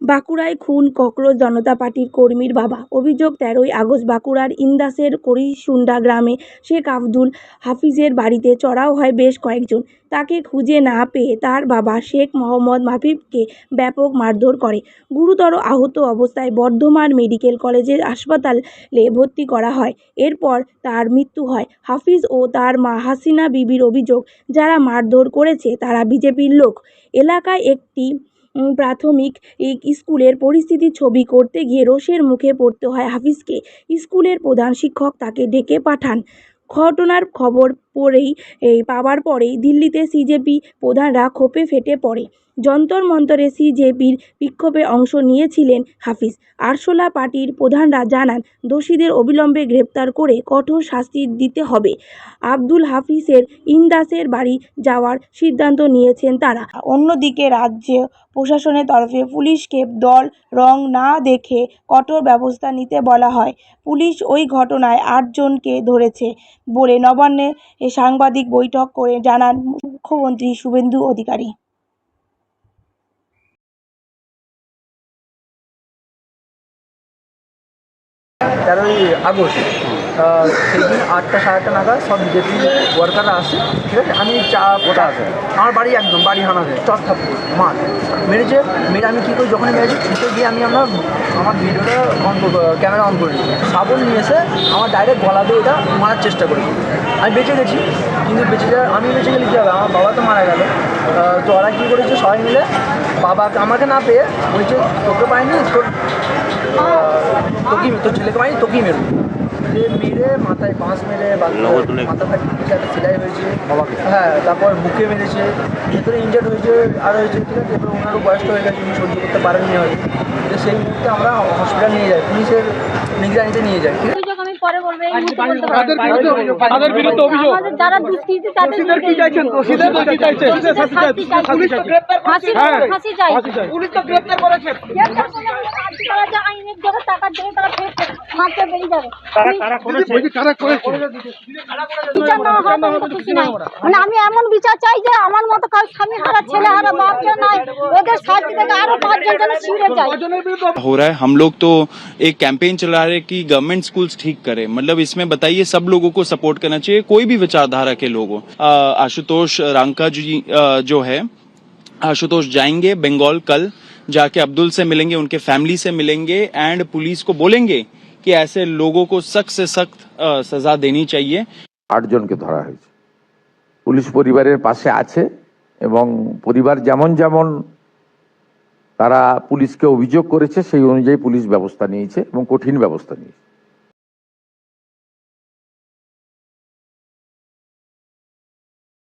বাঁকুড়ায় খুন ককরোচ জনতা পার্টির কর্মীর বাবা। অভিযোগ, 13ই আগস্ট বাঁকুড়ার ইন্দাসের করিসুন্ডা গ্রামে শেখ আব্দুল হাফিজের বাড়িতে চড়াও হয় বেশ কয়েকজন। তাকে খুঁজে না পেয়ে তার বাবা শেখ মোহাম্মদ মাফিফকে ব্যাপক মারধর করে। গুরুতর আহত অবস্থায় বর্ধমান মেডিকেল কলেজের হাসপাতালে ভর্তি করা হয়। এরপর তার মৃত্যু হয়। হাফিজ ও তার মা হাসিনা বিবির অভিযোগ, যারা মারধর করেছে তারা বিজেপির লোক। এলাকায় একটি প্রাথমিক স্কুলের পরিস্থিতির ছবি করতে গিয়ে রোষের মুখে পড়তে হয় হাফিজকে। স্কুলের প্রধান শিক্ষক তাকে ডেকে পাঠান। ঘটনার খবর পাওয়ার পরেই দিল্লিতে সিজেপি প্রধানরা ক্ষোভে ফেটে পড়ে। যন্তর মন্তরে সিজেপির বিক্ষোভে অংশ নিয়েছিলেন হাফিজ। আরশোলা পার্টির প্রধানরা জানান, দোষীদের অবিলম্বে গ্রেপ্তার করে কঠোর শাস্তি দিতে হবে। আব্দুল হাফিজের ইন্দাসের বাড়ি যাওয়ার সিদ্ধান্ত নিয়েছেন তারা। অন্যদিকে রাজ্য প্রশাসনের তরফে পুলিশকে দল রং না দেখে কঠোর ব্যবস্থা নিতে বলা হয়। পুলিশ ওই ঘটনায় 8 জনকে ধরেছে বলে নবান্নে সাংবাদিক বৈঠক করে জানান মুখ্যমন্ত্রী শুভেন্দু অধিকারী। 13ই আগস্ট সেই দিন 8টা সাড়ে 8টা নাগাদ সব বিজেপি ওয়ার্কাররা আসে, ঠিক আছে। আমি আমার বাড়ি একদম বাড়ি হানাতে চট্টাপুর মাঠ মেরেছে। আমি কী করি, যখনই মেরেছি ছুটে গিয়ে আমার ভিডিওটা ক্যামেরা অন করে দিই। সাবন নিয়ে এসে আমার ডাইরেক্ট গলা দিয়ে এটা মারার চেষ্টা করি। আমি বেঁচে গেছি, কিন্তু আমি বেঁচে গেলে কী হবে, আমার বাবা তো মারা গেল। তো ওরা কী করেছে, সবাই মিলে বাবাকে আমাকে না পেয়ে বলছে, তোকে পাইনি, তোর ছেলেকে পাইনি, তোকেই মেরু। মেরে মাথায় বাঁশ মেরে মাথা ফাটিয়ে একটা সেলাই হয়েছে, হ্যাঁ, তারপর বুকে মেরেছে, ভেতরে ইনজার্ড হয়েছে আর হয়েছে, ঠিক আছে। এবার ওনারও বয়স্ক হয়ে গেছে, উনি সহ্য করতে পারেননি হয়তো। সেই মুহূর্তে আমরা হসপিটাল নিয়ে যাই, পুলিশের নিগরানিতে নিয়ে যাই, ঠিক আছে। আমি এমন বিচার চাই যে আমার মতো কাল স্বামী হারা ছেলে হারা বাপ নাই, ওদের শাস্তি থেকে আরো 5 জন যেন ছিঁড়ে যায়। हो रहा है। हम लोग तो एक कैंपेन चला रहे हैं कि गवर्नमेंट स्कूल्स ठीक करे। मतलब इसमें बताइए, सब लोगों को सपोर्ट करना चाहिए, कोई भी विचारधारा के लोग हो। आशुतोष रांका जी जो है, आशुतोष जाएंगे बंगाल कल, जाके अब्दुल से मिलेंगे, उनके फैमिली से मिलेंगे एंड पुलिस को बोलेंगे कि ऐसे लोगों को सख्त से सख्त सजा देनी चाहिए। 8 জনকে ধরা হয়েছে। পুলিশ পরিবারের পাশে আছে এবং পরিবার যেমন যেমন তারা পুলিশকে অভিযোগ করেছে সেই অনুযায়ী পুলিশ ব্যবস্থা নিয়েছে এবং কঠিন ব্যবস্থা নিয়েছে।